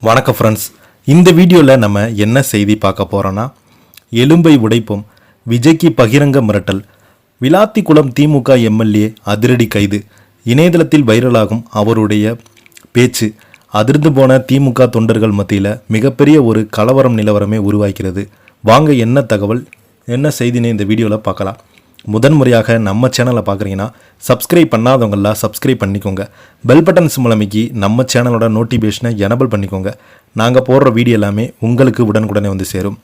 வணக்கம் ஃப்ரெண்ட்ஸ், இந்த வீடியோவில் நம்ம என்ன செய்தி பார்க்க போகிறோன்னா, எலும்பை உடைப்போம், விஜய்க்கு பகிரங்க மிரட்டல், விளாத்திக்குளம் திமுக எம்எல்ஏ அதிரடி கைது, இணையதளத்தில் வைரலாகும் அவருடைய பேச்சு, அதிர்ந்து போன திமுக தொண்டர்கள் மத்தியில் மிகப்பெரிய ஒரு கலவரம் நிலவரமே உருவாக்கிறது. வாங்க என்ன தகவல் என்ன செய்தின்னு இந்த வீடியோவில் பார்க்கலாம். முதன்முறையாக நம்ம சேனலை பார்க்குறீங்கன்னா சப்ஸ்கிரைப் பண்ணாதவங்களாம் சப்ஸ்கிரைப் பண்ணிக்கோங்க. பெல் பட்டன்ஸ் மூலமைக்கு நம்ம சேனலோட நோட்டிஃபிகேஷனை எனபிள் பண்ணிக்கோங்க. நாங்கள் போடுற வீடியோ எல்லாமே உங்களுக்கு உடனுக்குடனே வந்து சேரும்.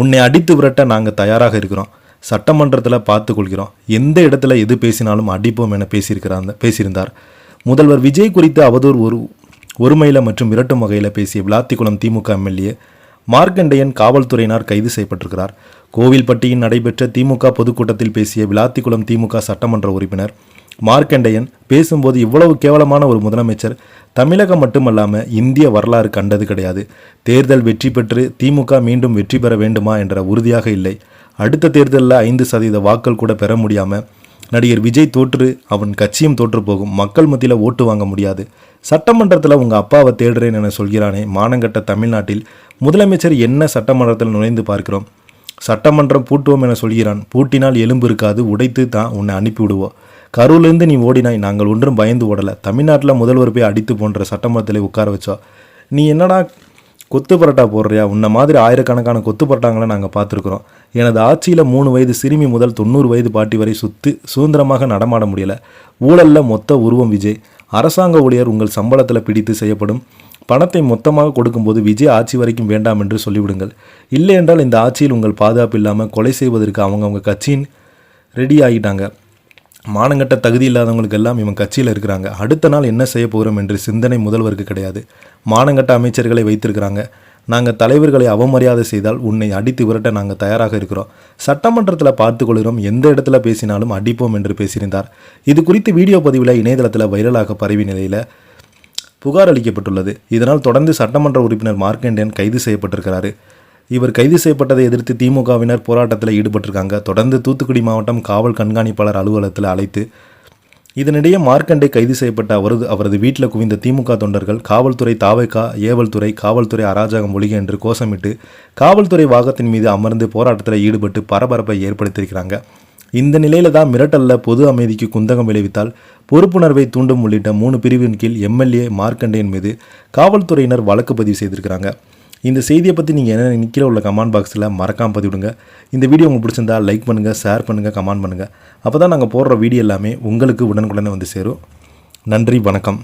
உன்னை அடித்து விரட்ட நாங்கள் தயாராக இருக்கிறோம். சட்டமன்றத்தில் பார்த்துக்கொள்கிறோம். எந்த இடத்துல எது பேசினாலும் அடிப்போம் என பேசியிருந்தார். முதல்வர் விஜய் குறித்து அவதூறு ஒருமையில் மற்றும் மிரட்டும் வகையில் பேசிய விளாத்திக்குளம் திமுக எம்எல்ஏ மார்க்கண்டேயன் காவல்துறையினர் கைது செய்யப்பட்டிருக்கிறார். கோவில்பட்டியில் நடைபெற்ற திமுக பொதுக்கூட்டத்தில் பேசிய விளாத்திக்குளம் திமுக சட்டமன்ற உறுப்பினர் மார்க்கண்டேயன் பேசும்போது, இவ்வளவு கேவலமான ஒரு முதலமைச்சர் தமிழகம் மட்டுமல்லாமல் இந்திய வரலாறு கண்டது கிடையாது. தேர்தல் வெற்றி பெற்று திமுக மீண்டும் வெற்றி பெற வேண்டுமா என்ற உறுதியாக இல்லை. அடுத்த தேர்தலில் 5% வாக்கள் கூட பெற முடியாமல் நடிகர் விஜய் தோற்று அவன் கட்சியும் தோற்று போகும். மக்கள் மத்தியில் ஓட்டு வாங்க முடியாது. சட்டமன்றத்தில் உங்கள் அப்பாவை தேடுறேன் என சொல்கிறானே மானங்கட்ட தமிழ்நாட்டில் முதலமைச்சர் என்ன சட்டமன்றத்தில் நுழைந்து பார்க்கிறோம்? சட்டமன்றம் பூட்டுவோம் என சொல்கிறான். பூட்டினால் எலும்பு இருக்காது, உடைத்து தான் உன்னை அனுப்பிவிடுவோம். கரூர்லேருந்து நீ ஓடினாய், நாங்கள் ஒன்றும் பயந்து ஓடலை. தமிழ்நாட்டில் முதல்வர் போய் அடித்து போன்ற சட்டமன்றத்தில் உட்கார வச்சோம். நீ என்னடா கொத்து பரோட்டா போடுறியா? உன்ன மாதிரி ஆயிரக்கணக்கான கொத்து பரோட்டாங்களை நாங்கள் பார்த்துருக்குறோம். எனது ஆட்சியில் 3 வயது சிறுமி முதல் 90 வயது பாட்டி வரை சுதந்திரமாக நடமாட முடியலை. ஊழலில் மொத்த உருவம் விஜய். அரசாங்க ஊழியர் உங்கள் சம்பளத்தில் பிடித்து செய்யப்படும் பணத்தை மொத்தமாக கொடுக்கும்போது விஜய் ஆட்சி வரைக்கும் வேண்டாம் என்று சொல்லிவிடுங்கள். இல்லை என்றால் இந்த ஆட்சியில் உங்கள் பாதுகாப்பு இல்லாமல் கொலை செய்வதற்கு அவங்க கட்சியின் ரெடி ஆகிட்டாங்க. மானங்கட்ட தகுதி இல்லாதவங்களுக்கு எல்லாம் இவங்க கட்சியில் இருக்கிறாங்க. அடுத்த நாள் என்ன செய்ய போகிறோம் என்று சிந்தனை முதல்வருக்கு கிடையாது. மானங்கட்ட அமைச்சர்களை வைத்திருக்கிறாங்க. நாங்கள் தலைவர்களை அவமரியாதை செய்தால் உன்னை அடித்து விரட்ட நாங்கள் தயாராக இருக்கிறோம். சட்டமன்றத்தில் பார்த்து கொள்கிறோம். எந்த இடத்துல பேசினாலும் அடிப்போம் என்று பேசியிருந்தார். இது குறித்து வீடியோ பதிவில் இணையதளத்தில் வைரலாக பரவி நிலையில் புகார் அளிக்கப்பட்டுள்ளது. இதனால் தொடர்ந்து சட்டமன்ற உறுப்பினர் மார்க்கண்டேயன் கைது செய்யப்பட்டிருக்கிறாரு. இவர் கைது செய்யப்பட்டதை எதிர்த்து திமுகவினர் போராட்டத்தில் ஈடுபட்டிருக்காங்க. தொடர்ந்து தூத்துக்குடி மாவட்டம் காவல் கண்காணிப்பாளர் அலுவலகத்தில் அழைத்து, இதனிடையே மார்க்கண்டே கைது செய்யப்பட்ட அவரது வீட்டில் குவிந்த திமுக தொண்டர்கள் காவல்துறை தாவேகா, ஏவல்துறை, காவல்துறை அராஜகம் ஒழிக என்று கோஷமிட்டு காவல்துறை வாகத்தின் மீது அமர்ந்து போராட்டத்தில் ஈடுபட்டு பரபரப்பை ஏற்படுத்தியிருக்கிறாங்க. இந்த நிலையில தான் மிரட்டலில் பொது அமைதிக்கு குந்தகம் விளைவித்தால் பொறுப்புணர்வை தூண்டும் உள்ளிட்ட 3 பிரிவின் கீழ் எம்எல்ஏ மார்க்கண்டேயன் மீது காவல்துறையினர் வழக்கு பதிவு செய்திருக்கிறாங்க. இந்த செய்தியை பற்றி நீங்கள் என்ன நிற்கிற உள்ள கமெண்ட் பாக்ஸில் மறக்காமல் பதிவிடுங்க. இந்த வீடியோ உங்களுக்கு பிடிச்சிருந்தா லைக் பண்ணுங்கள், ஷேர் பண்ணுங்கள், கமெண்ட் பண்ணுங்கள். அப்போ தான் நாங்கள் போடுற வீடியோ எல்லாமே உங்களுக்கு உடனுக்குடனே வந்து சேரும். நன்றி, வணக்கம்.